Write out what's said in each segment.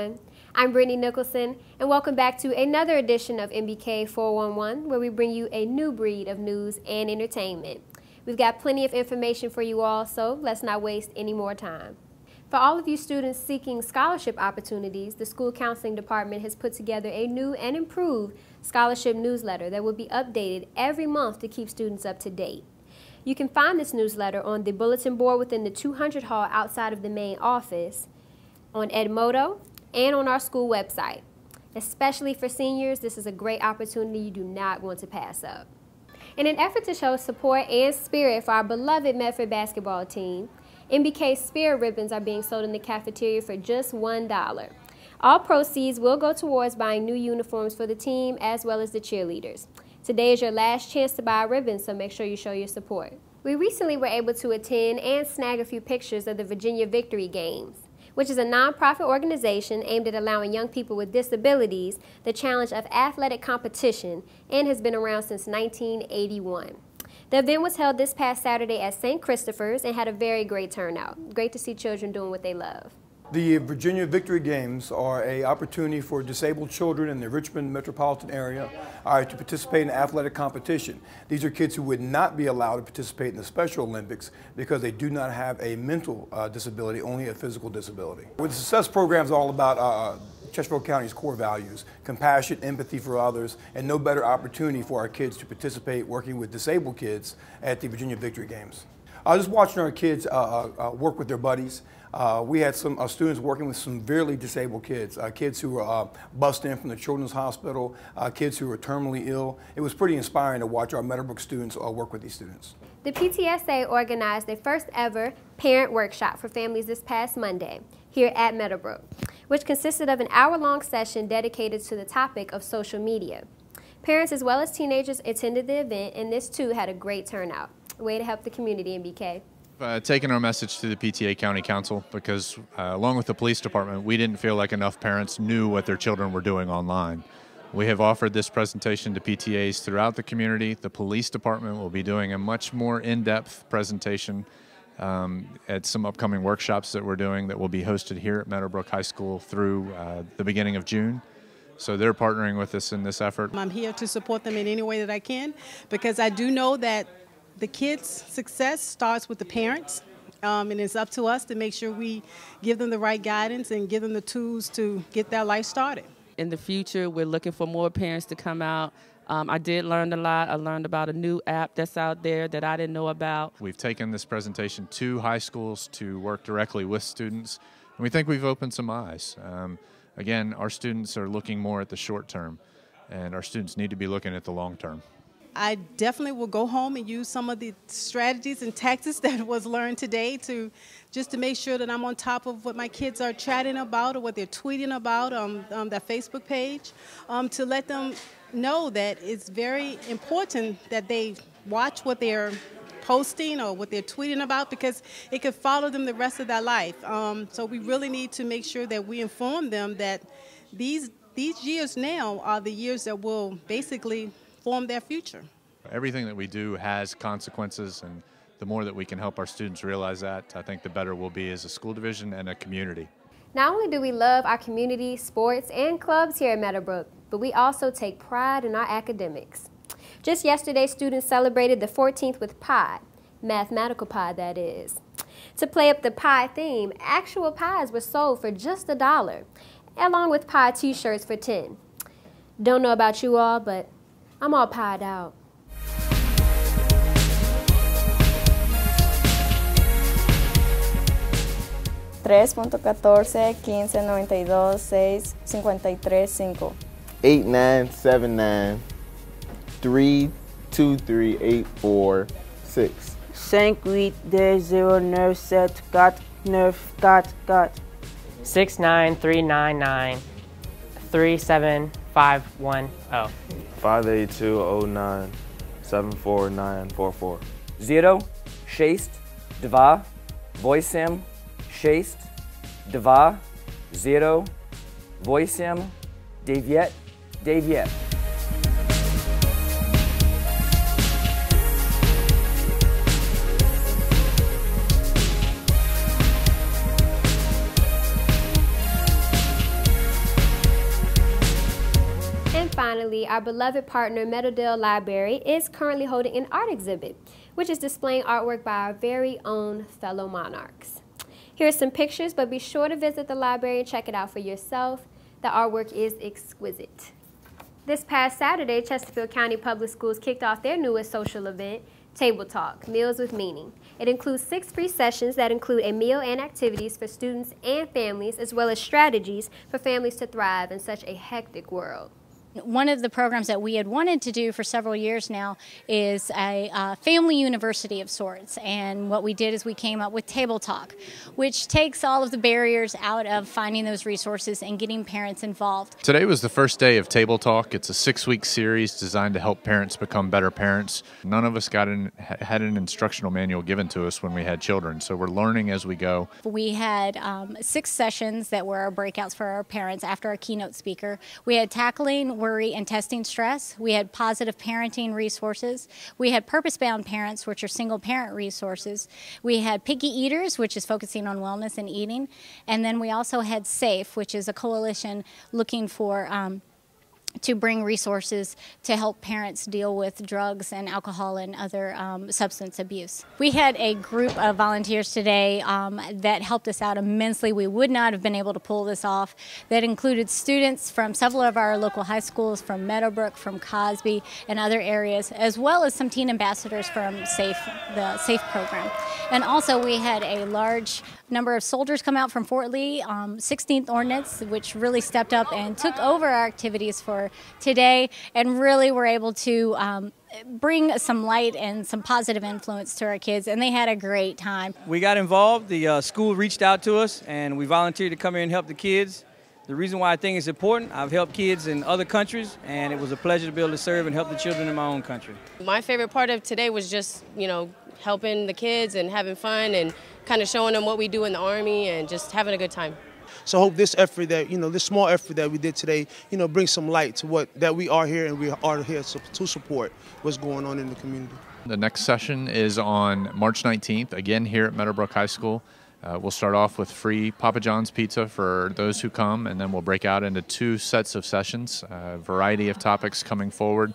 everyone. I'm Brittany Nicholson, and welcome back to another edition of MBK411, where we bring you a new breed of news and entertainment. We've got plenty of information for you all, so let's not waste any more time. For all of you students seeking scholarship opportunities, the School Counseling Department has put together a new and improved scholarship newsletter that will be updated every month to keep students up to date. You can find this newsletter on the bulletin board within the 200 hall outside of the main office, on Edmodo, and on our school website. Especially for seniors, this is a great opportunity you do not want to pass up. In an effort to show support and spirit for our beloved Medford basketball team, MBK Spirit ribbons are being sold in the cafeteria for just $1. All proceeds will go towards buying new uniforms for the team as well as the cheerleaders. Today is your last chance to buy a ribbon, so make sure you show your support. We recently were able to attend and snag a few pictures of the Virginia Victory Games, which is a nonprofit organization aimed at allowing young people with disabilities the challenge of athletic competition and has been around since 1981. The event was held this past Saturday at St. Christopher's and had a very great turnout. Great to see children doing what they love. The Virginia Victory Games are an opportunity for disabled children in the Richmond metropolitan area to participate in athletic competition. These are kids who would not be allowed to participate in the Special Olympics because they do not have a mental disability, only a physical disability. Well, the Success Program is all about Chestefield County's core values: compassion, empathy for others, and no better opportunity for our kids to participate working with disabled kids at the Virginia Victory Games. Just watching our kids work with their buddies. We had some students working with some severely disabled kids, kids who were bussed in from the Children's Hospital, kids who were terminally ill. It was pretty inspiring to watch our Meadowbrook students work with these students. The PTSA organized their first ever parent workshop for families this past Monday here at Meadowbrook, which consisted of an hour-long session dedicated to the topic of social media. Parents as well as teenagers attended the event, and this too had a great turnout. Way to help the community, MBK. Taking our message to the PTA County Council because along with the police department, we didn't feel like enough parents knew what their children were doing online. We have offered this presentation to PTAs throughout the community. The police department will be doing a much more in-depth presentation at some upcoming workshops that we're doing that will be hosted here at Meadowbrook High School through the beginning of June. So they're partnering with us in this effort. I'm here to support them in any way that I can because I do know that the kids' success starts with the parents, and it's up to us to make sure we give them the right guidance and give them the tools to get their life started. In the future, we're looking for more parents to come out. I did learn a lot. I learned about a new app that's out there that I didn't know about. We've taken this presentation to high schools to work directly with students, and we think we've opened some eyes. Again, our students are looking more at the short term, and our students need to be looking at the long term. I definitely will go home and use some of the strategies and tactics that was learned today just to make sure that I'm on top of what my kids are chatting about or what they're tweeting about on their Facebook page, to let them know that it's very important that they watch what they're posting or what they're tweeting about because it could follow them the rest of their life. So we really need to make sure that we inform them that these years now are the years that will basically form their future. Everything that we do has consequences, and the more that we can help our students realize that, I think the better we'll be as a school division and a community. Not only do we love our community, sports, and clubs here at Meadowbrook, but we also take pride in our academics. Just yesterday, students celebrated the 14th with pie, mathematical pie that is. To play up the pie theme, actual pies were sold for just $1, along with pie t-shirts for $10. Don't know about you all, but I'm all pied out. Tres punto 14, 15, 92, 6, 53, 5. 8979 323 846. 582097494. 69399 37510. 582097494. 0 6 2 8 6 2 0 8 9 9. our beloved partner Meadowdale Library is currently holding an art exhibit, which is displaying artwork by our very own fellow monarchs. Here's some pictures, but be sure to visit the library and check it out for yourself. The artwork is exquisite. This past Saturday, Chestefield County Public Schools kicked off their newest social event, Table Talk, Meals with Meaning. It includes 6 free sessions that include a meal and activities for students and families, as well as strategies for families to thrive in such a hectic world. One of the programs that we had wanted to do for several years now is a family university of sorts. And what we did is we came up with Table Talk, which takes all of the barriers out of finding those resources and getting parents involved. Today was the first day of Table Talk. It's a 6-week series designed to help parents become better parents. None of us had an instructional manual given to us when we had children, so we're learning as we go. We had 6 sessions that were our breakouts for our parents after our keynote speaker. We had tackling worry and testing stress. We had positive parenting resources. We had purpose-bound parents, which are single parent resources. We had picky eaters, which is focusing on wellness and eating. And then we also had SAFE, which is a coalition looking for to bring resources to help parents deal with drugs and alcohol and other substance abuse. We had a group of volunteers today that helped us out immensely. We would not have been able to pull this off. That included students from several of our local high schools, from Meadowbrook, from Cosby, and other areas, as well as some teen ambassadors from the SAFE program. And also we had a large number of soldiers come out from Fort Lee, 16th Ordnance, which really stepped up and took over our activities for today, and really were able to bring some light and some positive influence to our kids, and they had a great time. We got involved. The school reached out to us, and we volunteered to come here and help the kids. The reason why I think it's important, I've helped kids in other countries, and it was a pleasure to be able to serve and help the children in my own country. My favorite part of today was just, helping the kids and having fun and kind of showing them what we do in the Army and just having a good time. So I hope this effort that, this small effort that we did today, brings some light to that we are here, and we are here to support what's going on in the community. The next session is on March 19th, again here at Meadowbrook High School. We'll start off with free Papa John's pizza for those who come, and then we'll break out into 2 sets of sessions, a variety of topics coming forward.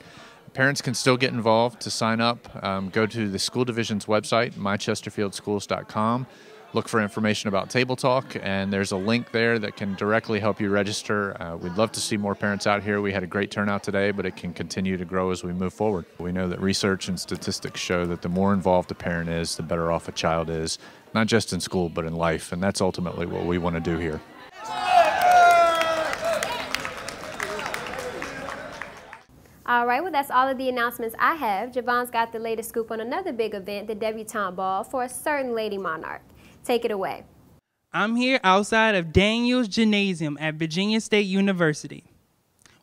Parents can still get involved. To sign up, go to the school division's website, mychesterfieldschools.com. Look for information about Table Talk, and there's a link there that can directly help you register. We'd love to see more parents out here. We had a great turnout today, but it can continue to grow as we move forward. We know that research and statistics show that the more involved a parent is, the better off a child is, not just in school, but in life, and that's ultimately what we want to do here. All right, well, that's all of the announcements I have. Javon's got the latest scoop on another big event, the Debutante Ball, for a certain lady monarch. Take it away. I'm here outside of Daniel's Gymnasium at Virginia State University,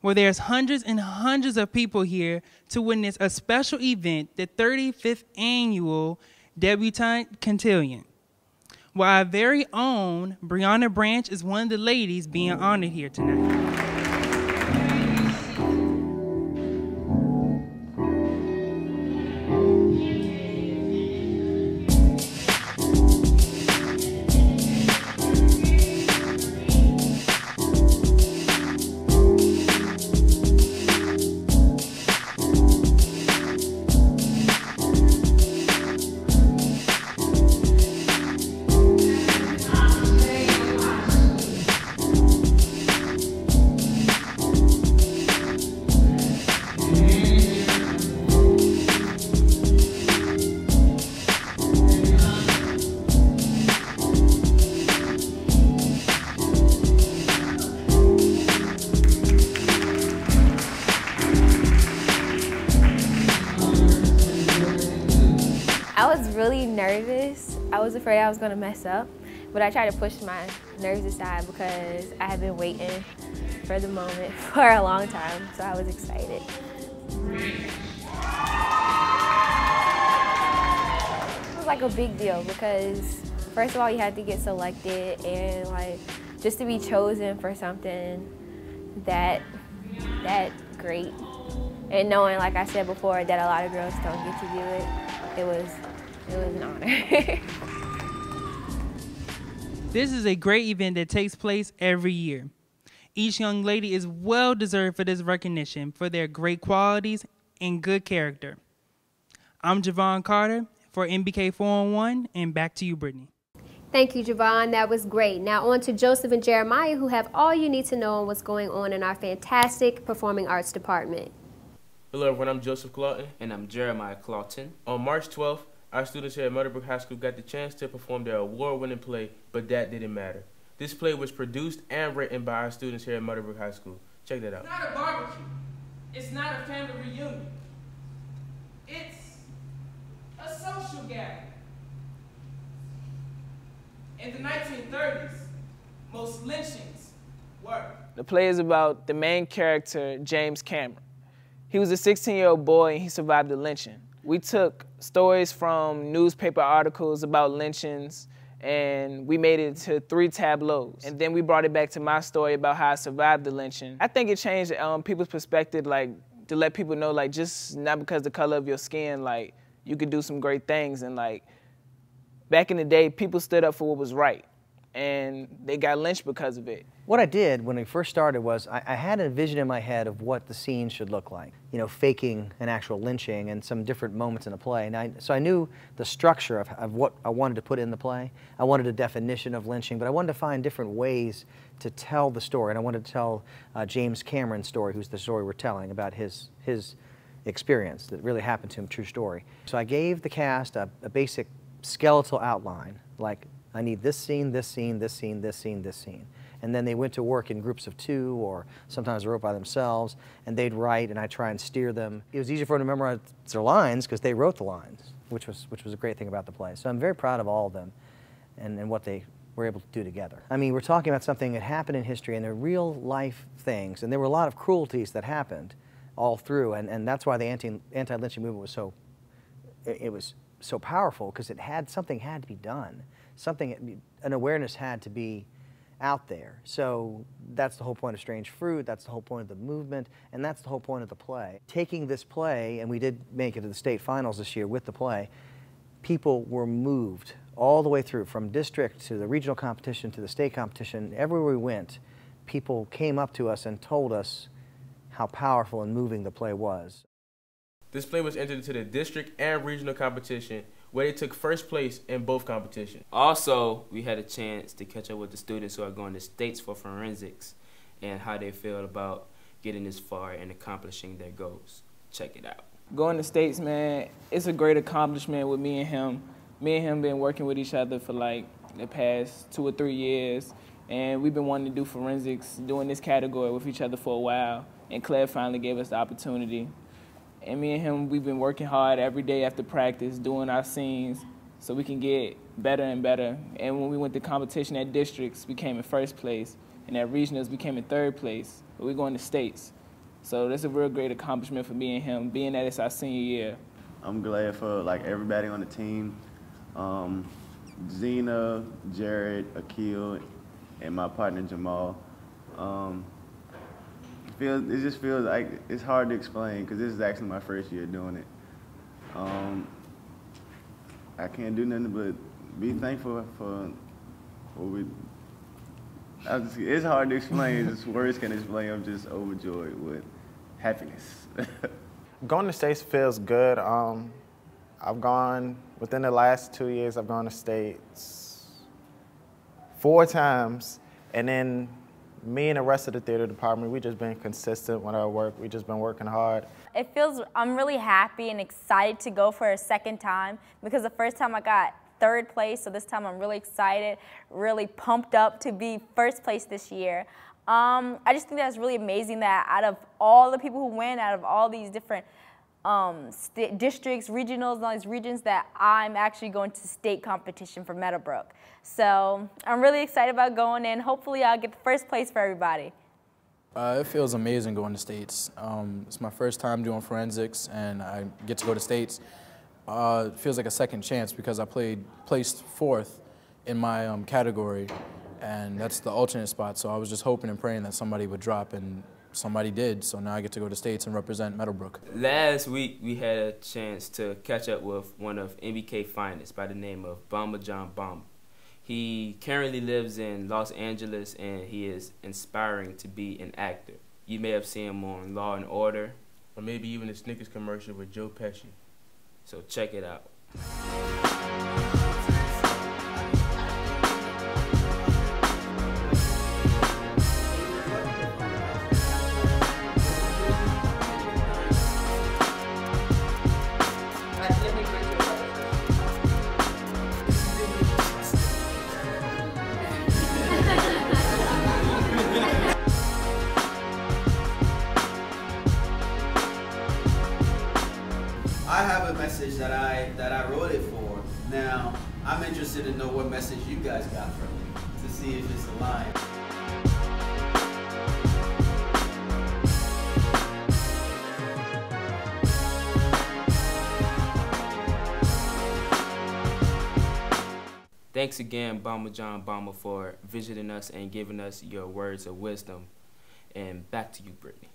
where there's hundreds and hundreds of people here to witness a special event, the 35th annual Debutante Cotillion, where our very own Brianna Branch is one of the ladies being honored here tonight. Really nervous. I was afraid I was going to mess up, but I tried to push my nerves aside because I had been waiting for the moment for a long time, so I was excited. It was like a big deal because first of all, you had to get selected, and like just to be chosen for something that great, and knowing, like I said before, that a lot of girls don't get to do it, it was an honor. This is a great event that takes place every year. Each young lady is well deserved for this recognition for their great qualities and good character. I'm Javon Carter for MBK411, and back to you, Brittany. Thank you, Javon. That was great. Now on to Joseph and Jeremiah, who have all you need to know on what's going on in our fantastic performing arts department. Hello everyone, I'm Joseph Clawton. And I'm Jeremiah Clawton. On March 12th, our students here at Meadowbrook High School got the chance to perform their award-winning play, But That Didn't Matter. This play was produced and written by our students here at Meadowbrook High School. Check that out. It's not a barbecue. It's not a family reunion. It's a social gathering. In the 1930s, most lynchings were. The play is about the main character, James Cameron. He was a 16-year-old boy and he survived the lynching. We took stories from newspaper articles about lynchings and we made it into 3 tableaus. And then we brought it back to my story about how I survived the lynching. I think it changed people's perspective, like, to let people know, like, just not because the color of your skin, like, you could do some great things. And, like, back in the day, people stood up for what was right, and they got lynched because of it. What I did when I first started was I had a vision in my head of what the scene should look like. You know, faking an actual lynching and some different moments in the play. And so I knew the structure of what I wanted to put in the play. I wanted a definition of lynching, but I wanted to find different ways to tell the story. And I wanted to tell James Cameron's story, who's the story we're telling, about his experience that really happened to him, true story. So I gave the cast a basic skeletal outline, like, I need this scene, this scene, this scene, this scene, this scene. And then they went to work in groups of 2, or sometimes they wrote by themselves, and they'd write, and I'd try and steer them. It was easy for them to memorize their lines because they wrote the lines, which was a great thing about the play. So I'm very proud of all of them and what they were able to do together. I mean, we're talking about something that happened in history, and they're real life things, and there were a lot of cruelties that happened all through, and that's why the anti-lynching movement was so, it was so powerful, because something had to be done. An awareness had to be out there. So that's the whole point of Strange Fruit, that's the whole point of the movement, and that's the whole point of the play. Taking this play, and we did make it to the state finals this year with the play, people were moved all the way through, from district to the regional competition to the state competition. Everywhere we went, people came up to us and told us how powerful and moving the play was. This play was entered into the district and regional competition, where they took first place in both competitions. Also, we had a chance to catch up with the students who are going to states for forensics and how they feel about getting this far and accomplishing their goals. Check it out. Going to states, man, it's a great accomplishment with me and him. Me and him been working with each other for like the past 2 or 3 years, and we've been wanting to do forensics, doing this category with each other for a while, and Claire finally gave us the opportunity. And me and him, we've been working hard every day after practice, doing our scenes so we can get better and better. And when we went to competition at districts, we came in first place. And at regionals, we came in 3rd place. But we're going to states. So that's a real great accomplishment for me and him, being that it's our senior year. I'm glad for everybody on the team. Zena, Jared, Akil, and my partner Jamal. It just feels like it's hard to explain because this is actually my first year doing it. I can't do nothing but be thankful for what we. It's hard to explain. Just words can explain. I'm just overjoyed with happiness. Going to states feels good. I've gone within the last 2 years. I've gone to states 4 times, and then me and the rest of the theater department, we just been consistent with our work. We just been working hard. I'm really happy and excited to go for a 2nd time, because the first time I got 3rd place, so this time I'm really excited, really pumped up to be 1st place this year. I just think that's really amazing that out of all the people who win, out of all these different districts, regionals, and all these regions, that I'm actually going to state competition for Meadowbrook. So I'm really excited about going in. Hopefully I'll get the 1st place for everybody. It feels amazing going to states. It's my first time doing forensics, and I get to go to states. It feels like a second chance because I placed 4th in my category, and that's the alternate spot. So I was just hoping and praying that somebody would drop, and somebody did. So now I get to go to states and represent Meadowbrook. Last week we had a chance to catch up with one of MBK finest by the name of Bamba John Bamba. He currently lives in Los Angeles, and he is inspiring to be an actor. You may have seen him on Law and Order. Or maybe even a Snickers commercial with Joe Pesci. So check it out. I have a message that I wrote it for. Now, I'm interested to know what message you guys got from it, to see if it's aligned. Thanks again, Bomber John Bomber, for visiting us and giving us your words of wisdom. And back to you, Brittany.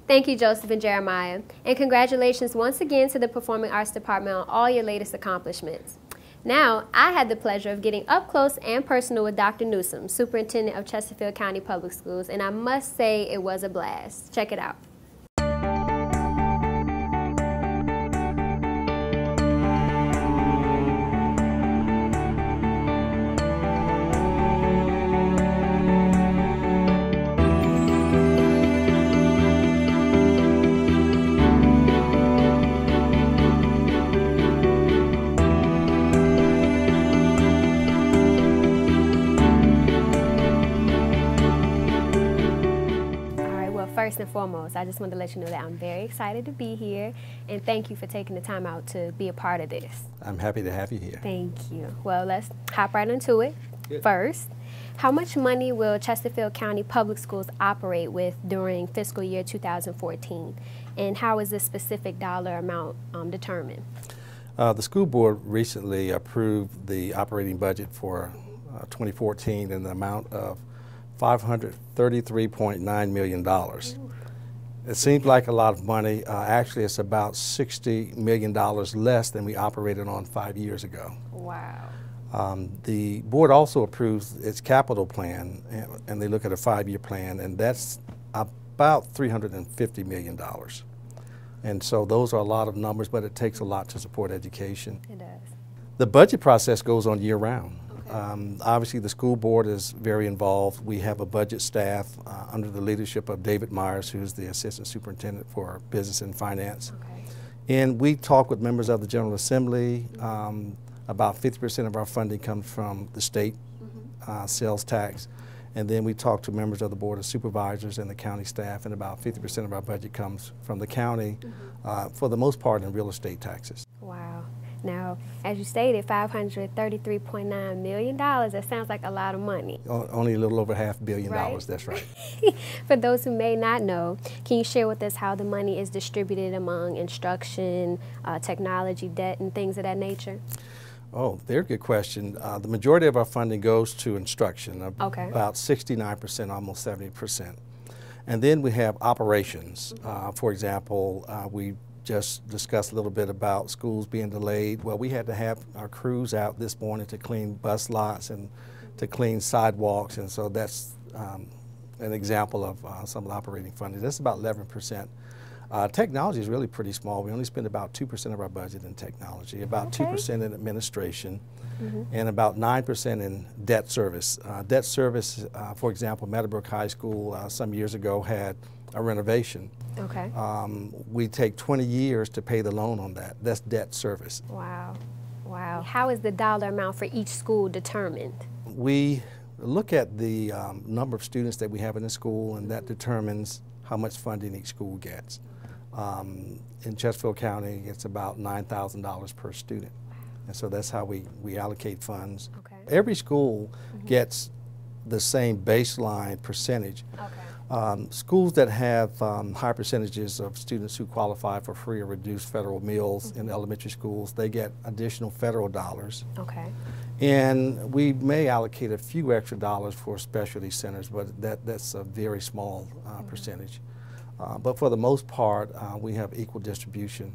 Thank you, Joseph and Jeremiah. And congratulations once again to the Performing Arts Department on all your latest accomplishments. Now, I had the pleasure of getting up close and personal with Dr. Newsom, Superintendent of Chestefield County Public Schools, and I must say it was a blast. Check it out. First and foremost, I just wanted to let you know that I'm very excited to be here, and thank you for taking the time out to be a part of this. I'm happy to have you here. Thank you. Well, let's hop right into it. Good. First, how much money will Chestefield County Public Schools operate with during fiscal year 2014, and how is this specific dollar amount determined? The school board recently approved the operating budget for 2014 in the amount of $533.9 million. It seems like a lot of money. Actually, it's about $60 million less than we operated on 5 years ago. Wow. The board also approves its capital plan, and they look at a 5-year plan, and that's about $350 million. And so those are a lot of numbers, but it takes a lot to support education. It does. The budget process goes on year-round. Obviously, the school board is very involved. We have a budget staff under the leadership of David Myers, who's the Assistant Superintendent for Business and Finance. And we talk with members of the General Assembly. About 50% of our funding comes from the state sales tax. And then we talk to members of the Board of Supervisors and the county staff, and about 50% of our budget comes from the county, for the most part in real estate taxes. Wow. Now, as you stated, $533.9 million, that sounds like a lot of money. Only a little over $500 million, right? That's right. For those who may not know, can you share with us how the money is distributed among instruction, technology, debt, and things of that nature? Oh, very good question. The majority of our funding goes to instruction, about 69%, almost 70%. And then we have operations. For example, we just discussed a little bit about schools being delayed. Well, we had to have our crews out this morning to clean bus lots and to clean sidewalks, and so that's an example of some of the operating funding. That's about 11%. Technology is really pretty small. We only spend about 2% of our budget in technology, about 2% in administration, and about 9% in debt service. Debt service, for example, Meadowbrook High School some years ago had a renovation. Okay. We take 20 years to pay the loan on that. That's debt service. Wow. Wow. How is the dollar amount for each school determined? We look at the number of students that we have in the school, and that determines how much funding each school gets. In Chestefield County, it's about $9,000 per student. And so that's how we allocate funds. Okay. Every school gets the same baseline percentage. Schools that have high percentages of students who qualify for free or reduced federal meals in elementary schools, they get additional federal dollars. Okay. And we may allocate a few extra dollars for specialty centers, but that's a very small percentage. But for the most part, we have equal distribution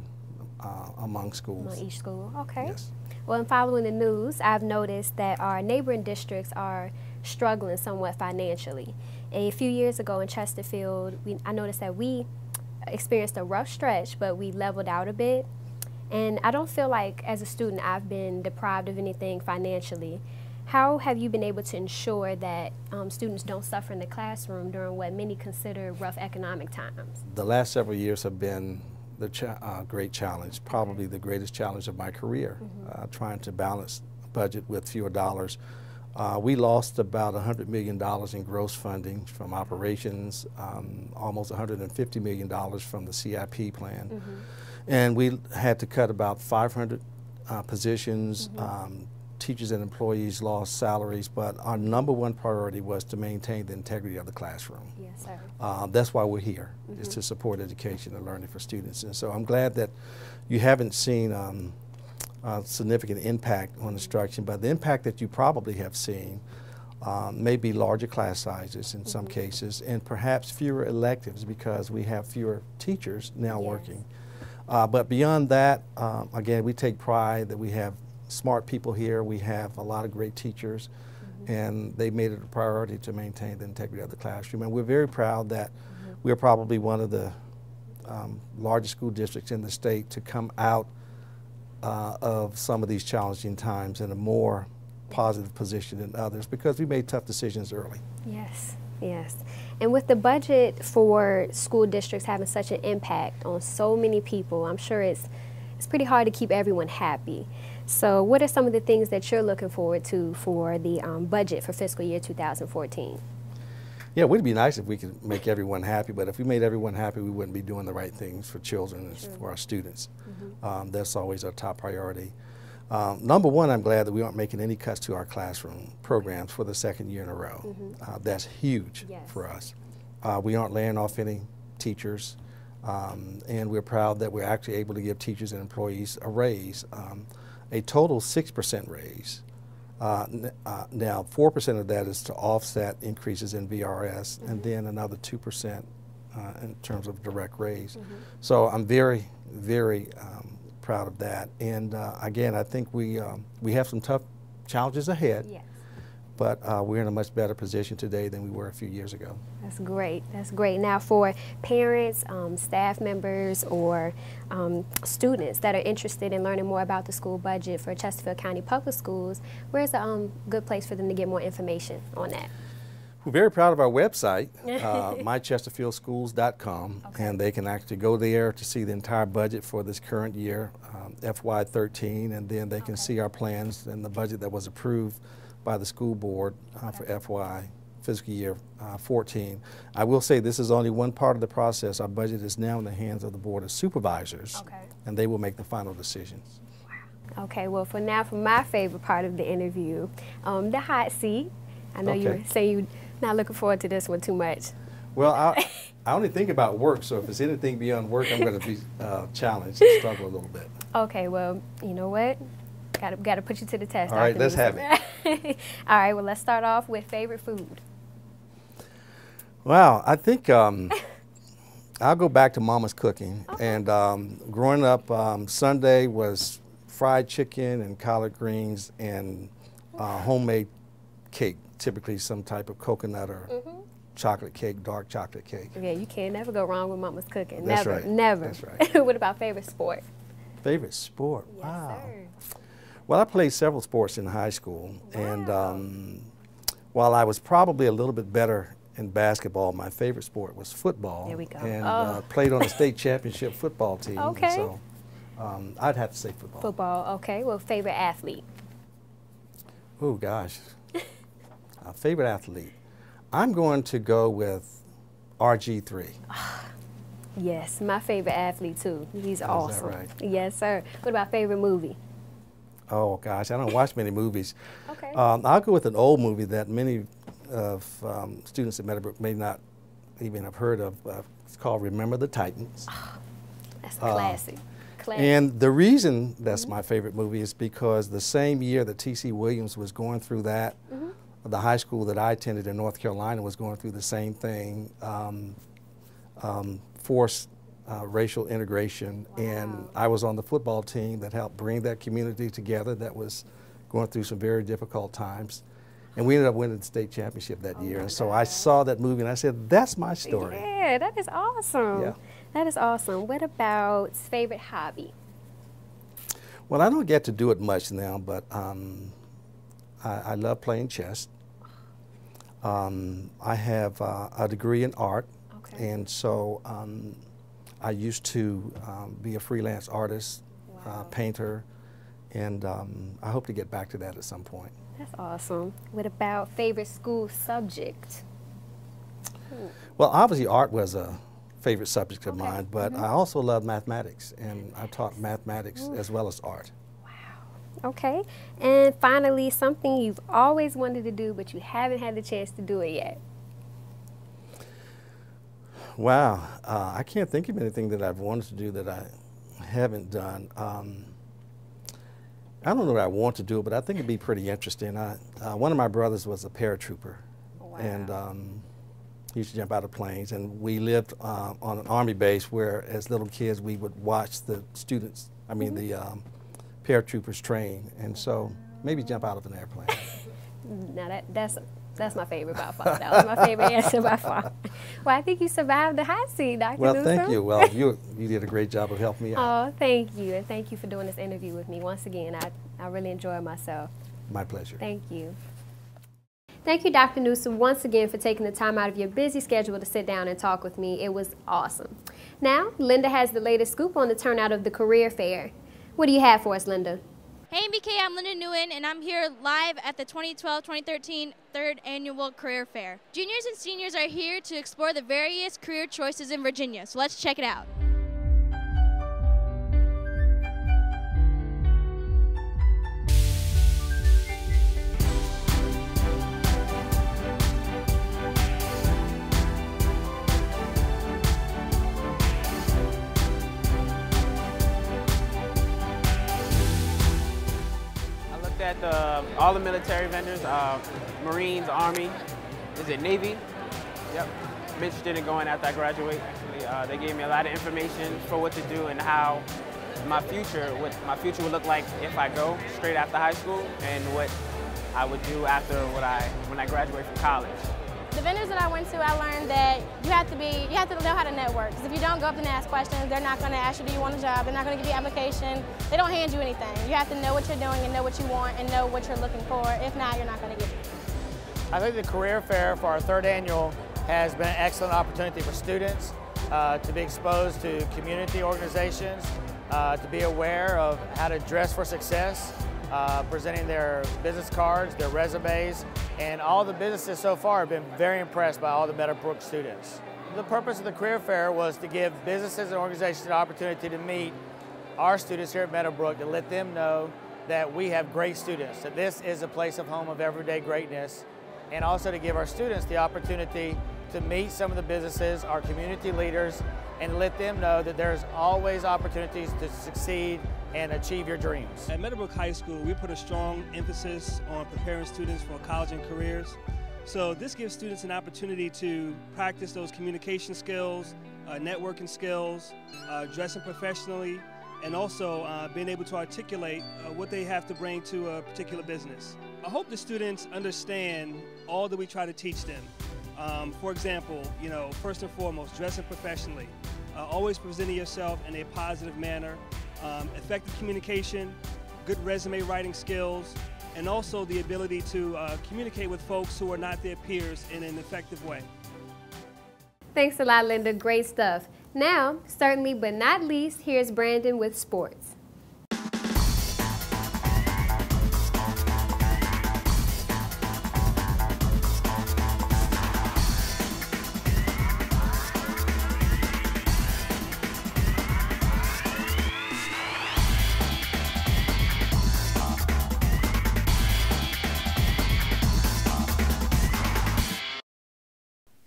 among schools. Among each school, okay. Yes. Well, in following the news, I've noticed that our neighboring districts are struggling somewhat financially. A few years ago in Chesterfield, I noticed that we experienced a rough stretch, but we leveled out a bit. And I don't feel like, as a student, I've been deprived of anything financially. How have you been able to ensure that students don't suffer in the classroom during what many consider rough economic times? The last several years have been the great challenge, probably the greatest challenge of my career, trying to balance a budget with fewer dollars. We lost about $100 million in gross funding from operations, almost $150 million from the CIP plan. And we had to cut about 500 positions. Teachers and employees lost salaries, but our number one priority was to maintain the integrity of the classroom. Yes, sir. That's why we're here, is to support education and learning for students. And so I'm glad that you haven't seen a significant impact on instruction, but the impact that you probably have seen may be larger class sizes in some cases, and perhaps fewer electives because we have fewer teachers now working. But beyond that, again, we take pride that we have smart people here. We have a lot of great teachers, and they made it a priority to maintain the integrity of the classroom. And we're very proud that we're probably one of the largest school districts in the state to come out of some of these challenging times in a more positive position than others because we made tough decisions early. Yes, yes. And with the budget for school districts having such an impact on so many people, I'm sure it's pretty hard to keep everyone happy. So what are some of the things that you're looking forward to for the budget for fiscal year 2014? Yeah, it would be nice if we could make everyone happy, but if we made everyone happy, we wouldn't be doing the right things for children and for our students. That's always our top priority. Number one, I'm glad that we aren't making any cuts to our classroom programs for the second year in a row. That's huge for us. We aren't laying off any teachers, and we're proud that we're actually able to give teachers and employees a raise, a total 6% raise. Now, 4% of that is to offset increases in VRS, and then another 2% in terms of direct raise. So I'm very, very proud of that. And again, I think we have some tough challenges ahead, but we're in a much better position today than we were a few years ago. That's great. That's great. Now, for parents, staff members, or students that are interested in learning more about the school budget for Chestefield County Public Schools, where's a good place for them to get more information on that? We're very proud of our website, mychesterfieldschools.com, and they can actually go there to see the entire budget for this current year, FY13, and then they can see our plans and the budget that was approved by the school board for FY fiscal year 14. I will say this is only one part of the process. Our budget is now in the hands of the Board of Supervisors, and they will make the final decisions. Okay, well, for now, for my favorite part of the interview, the hot seat. I know you were saying you're not looking forward to this one too much. Well, I only think about work, so if it's anything beyond work, I'm going to be challenged and struggle a little bit. Okay, well, you know what? Got to put you to the test. All right, let's have it. All right, well, let's start off with favorite food. Wow, I think I'll go back to Mama's cooking. And growing up, Sunday was fried chicken and collard greens and homemade cake, typically some type of coconut or chocolate cake, dark chocolate cake. Yeah, you can't never go wrong with Mama's cooking. That's Never, right. never. That's right. What about favorite sport? Favorite sport? Yes, wow. sir. Well, I played several sports in high school, and while I was probably a little bit better in basketball, my favorite sport was football. There we go. And played on the state championship football team. Okay. So I'd have to say football. Football, okay. Well, favorite athlete? Oh, gosh. Favorite athlete? I'm going to go with RG3. Yes, my favorite athlete, too. He's awesome. Is that right? Yes, sir. What about favorite movie? Oh, gosh, I don't watch many movies. Okay. I'll go with an old movie that many of students at Meadowbrook may not even have heard of. It's called Remember the Titans. That's classic. And the reason that's my favorite movie is because the same year that T.C. Williams was going through that, the high school that I attended in North Carolina was going through the same thing, forced racial integration, and I was on the football team that helped bring that community together that was going through some very difficult times. And we ended up winning the state championship that year. And so I saw that movie and I said, that's my story. Yeah, that is awesome. Yeah. That is awesome. What about favorite hobby? Well, I don't get to do it much now, but I love playing chess. I have a degree in art, and so I used to be a freelance artist, painter, and I hope to get back to that at some point. That's awesome. What about favorite school subject? Well, obviously art was a favorite subject of mine, but I also love mathematics, and I taught mathematics as well as art. Okay. And finally, something you've always wanted to do, but you haven't had the chance to do it yet. Wow. I can't think of anything that I've wanted to do that I haven't done. I don't know that I want to do it, but I think it'd be pretty interesting. One of my brothers was a paratrooper, and he used to jump out of planes, and we lived on an Army base where, as little kids, we would watch the students, the paratroopers train, and so maybe jump out of an airplane. Now that's my favorite by far. That was my favorite answer by far. Well, I think you survived the hot seat, Dr. Well, Newsom. thank you. Well, you did a great job of helping me out. Oh, thank you, and thank you for doing this interview with me. Once again, I really enjoyed myself. My pleasure. Thank you. Thank you, Dr. Newsom, once again for taking the time out of your busy schedule to sit down and talk with me. It was awesome. Now, Linda has the latest scoop on the turnout of the career fair. What do you have for us, Linda? Hey MBK, I'm Linda Nguyen, and I'm here live at the 2012-2013 3rd Annual Career Fair. Juniors and seniors are here to explore the various career choices in Virginia, so let's check it out. At all the military vendors, Marines, Army, is it Navy? Yep, I'm interested in going after I graduate. Actually, they gave me a lot of information for what to do and how what my future would look like if I go straight after high school, and what I would do after when I graduate from college. The vendors that I went to, I learned that you have to know how to network. Because if you don't go up and ask questions, they're not going to ask you, do you want a job? They're not going to give you an application. They don't hand you anything. You have to know what you're doing and know what you want and know what you're looking for. If not, you're not going to get it. I think the career fair for our 3rd annual has been an excellent opportunity for students to be exposed to community organizations, to be aware of how to dress for success, presenting their business cards, their resumes, and all the businesses so far have been very impressed by all the Meadowbrook students. The purpose of the career fair was to give businesses and organizations an opportunity to meet our students here at Meadowbrook, to let them know that we have great students, that this is a place of home of everyday greatness, and also to give our students the opportunity to meet some of the businesses, our community leaders, and let them know that there's always opportunities to succeed and achieve your dreams. At Meadowbrook High School, we put a strong emphasis on preparing students for college and careers. So this gives students an opportunity to practice those communication skills, networking skills, dressing professionally, and also being able to articulate what they have to bring to a particular business. I hope the students understand all that we try to teach them. For example, first and foremost, dressing professionally, always presenting yourself in a positive manner, effective communication, good resume writing skills, and also the ability to communicate with folks who are not their peers in an effective way. Thanks a lot, Linda. Great stuff. Now, certainly but not least, here's Brandon with sports.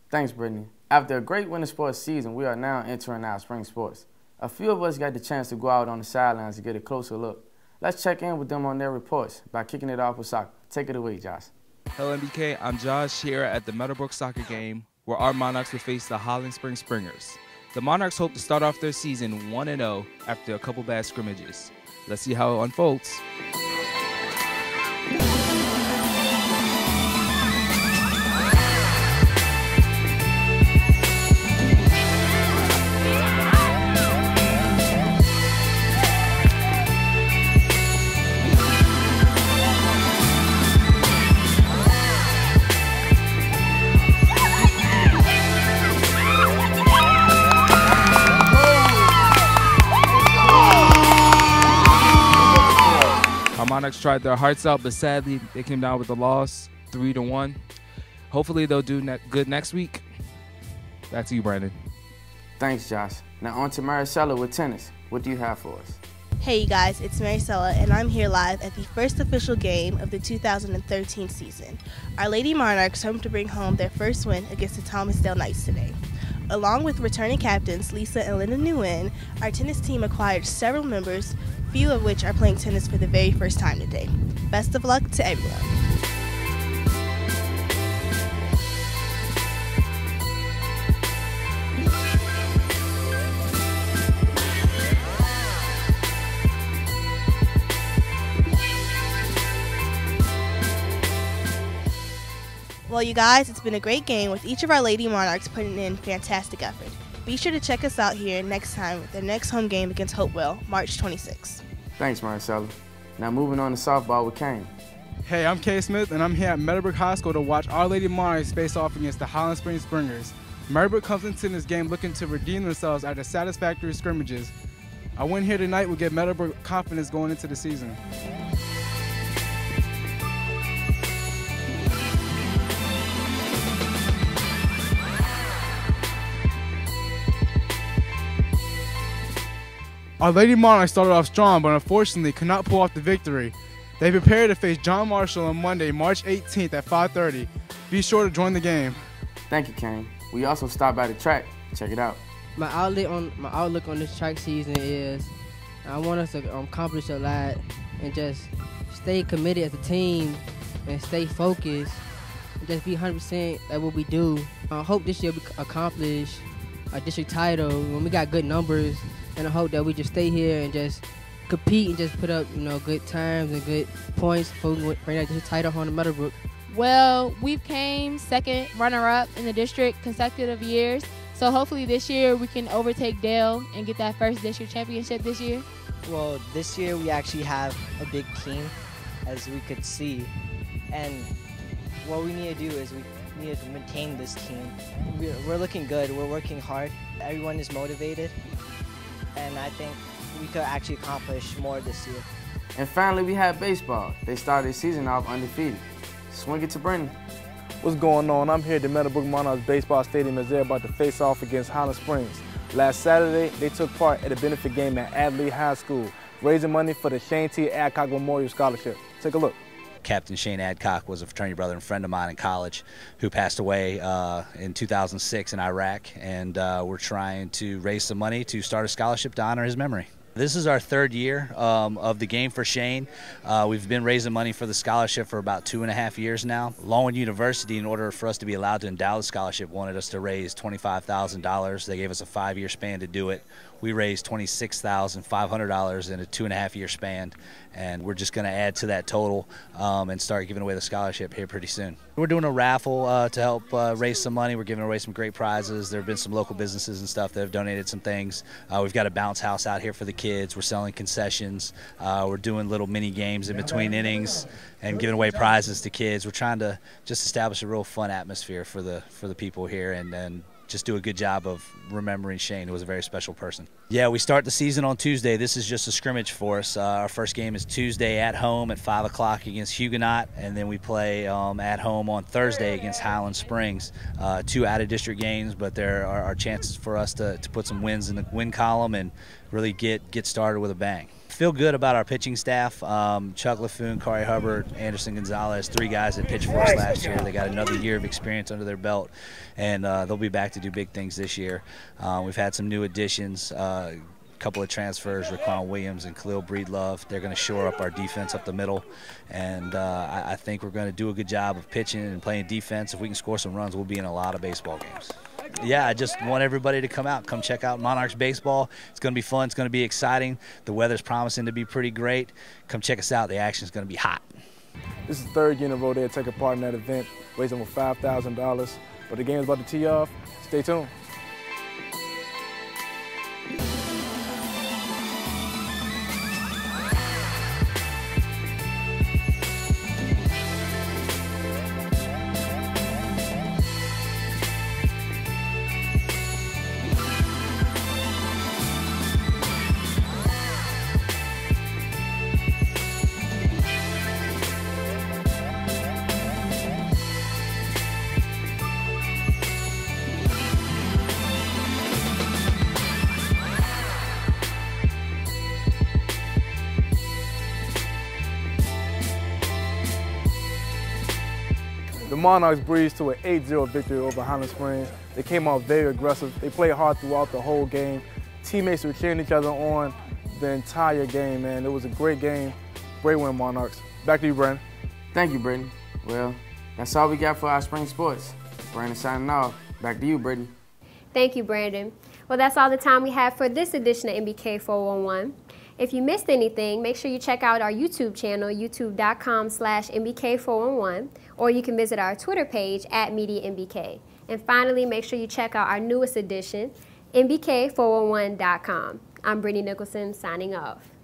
Thanks, Brittany. After a great winter sports season, we are now entering our spring sports. A few of us got the chance to go out on the sidelines to get a closer look. Let's check in with them on their reports by kicking it off with soccer. Take it away, Josh. Hello, MBK. I'm Josh here at the Meadowbrook soccer game where our Monarchs will face the Holland Spring Springers. The Monarchs hope to start off their season 1-0 after a couple bad scrimmages. Let's see how it unfolds. Monarchs tried their hearts out, but sadly they came down with a loss, 3-1. Hopefully they'll do good next week. Back to you, Brandon. Thanks, Josh. Now on to Maricela with tennis. What do you have for us? Hey you guys, it's Maricela, and I'm here live at the first official game of the 2013 season. Our Lady Monarchs home to bring home their first win against the Thomasdale Knights today. Along with returning captains Lisa and Linda Nguyen, our tennis team acquired several members, few of which are playing tennis for the very first time today. Best of luck to everyone. Well, you guys, it's been a great game with each of our Lady Monarchs putting in fantastic effort. Be sure to check us out here next time with their next home game against Hopewell, March 26th. Thanks, Maricela. Now moving on to softball with Kane. Hey, I'm Kay Smith, and I'm here at Meadowbrook High School to watch Our Lady Monarchs face off against the Highland Springs Springers. Meadowbrook comes into this game looking to redeem themselves after satisfactory scrimmages. A win here tonight will give Meadowbrook confidence going into the season. Our Lady Monarchs started off strong, but unfortunately could not pull off the victory. They prepare to face John Marshall on Monday, March 18th at 5:30. Be sure to join the game. Thank you, Kane. We also stopped by the track. Check it out. My outlook on this track season is I want us to accomplish a lot and just stay committed as a team and stay focused and just be 100% at what we do. I hope this year we accomplish a district title when we got good numbers. And I hope that we just stay here and just compete and just put up, good times and good points before we bring that title home to Meadowbrook. Well, we've came second runner-up in the district consecutive years. So hopefully this year we can overtake Dale and get that first district championship this year. Well, this year we actually have a big team, as we could see. And what we need to do is we need to maintain this team. We're looking good. We're working hard. Everyone is motivated. And I think we could actually accomplish more this year. And finally, we had baseball. They started the season off undefeated. Swing it to Brendan. What's going on? I'm here at the Meadowbrook Monarchs Baseball Stadium as they're about to face off against Highland Springs. Last Saturday, they took part at a benefit game at Adley High School, raising money for the Shane T. Adcock Memorial Scholarship. Take a look. Captain Shane Adcock was a fraternity brother and friend of mine in college who passed away in 2006 in Iraq, and we're trying to raise some money to start a scholarship to honor his memory. This is our third year of the game for Shane. We've been raising money for the scholarship for about 2.5 years now. Longwood University, in order for us to be allowed to endow the scholarship, wanted us to raise $25,000. They gave us a 5-year span to do it. We raised $26,500 in a 2.5-year span, and we're just going to add to that total and start giving away the scholarship here pretty soon. We're doing a raffle to help raise some money. We're giving away some great prizes. There have been some local businesses and stuff that have donated some things. We've got a bounce house out here for the kids. We're selling concessions. We're doing little mini games in between innings and giving away prizes to kids. We're trying to just establish a real fun atmosphere for the people here and just do a good job of remembering Shane, who was a very special person. Yeah, we start the season on Tuesday. This is just a scrimmage for us. Our first game is Tuesday at home at 5 o'clock against Huguenot, and then we play at home on Thursday against Highland Springs. 2 out-of-district games, but there are chances for us to put some wins in the win column and really get started with a bang. Feel good about our pitching staff. Chuck LaFoon, Kari Hubbard, Anderson Gonzalez, 3 guys that pitched for us last year. They got another year of experience under their belt, and they'll be back to do big things this year. We've had some new additions, a couple of transfers, Raquan Williams and Khalil Breedlove. They're going to shore up our defense up the middle, and I think we're going to do a good job of pitching and playing defense. If we can score some runs, we'll be in a lot of baseball games. Yeah, I just want everybody to come out. Come check out Monarchs baseball. It's going to be fun. It's going to be exciting. The weather's promising to be pretty great. Come check us out. The action's going to be hot. This is the third year in a row they're taking part in that event, raising over $5,000. But the game's about to tee off. Stay tuned. The Monarchs breezed to an 8-0 victory over Highland Springs. They came out very aggressive. They played hard throughout the whole game. Teammates were cheering each other on the entire game, man. It was a great game. Great win, Monarchs. Back to you, Brandon. Thank you, Brittany. Well, that's all we got for our spring sports. Brandon signing off. Back to you, Brittany. Thank you, Brandon. Well, that's all the time we have for this edition of MBK411. If you missed anything, make sure you check out our YouTube channel, youtube.com/MBK411, or you can visit our Twitter page @MediaMBK. And finally, make sure you check out our newest edition, MBK411.com. I'm Brittany Nicholson, signing off.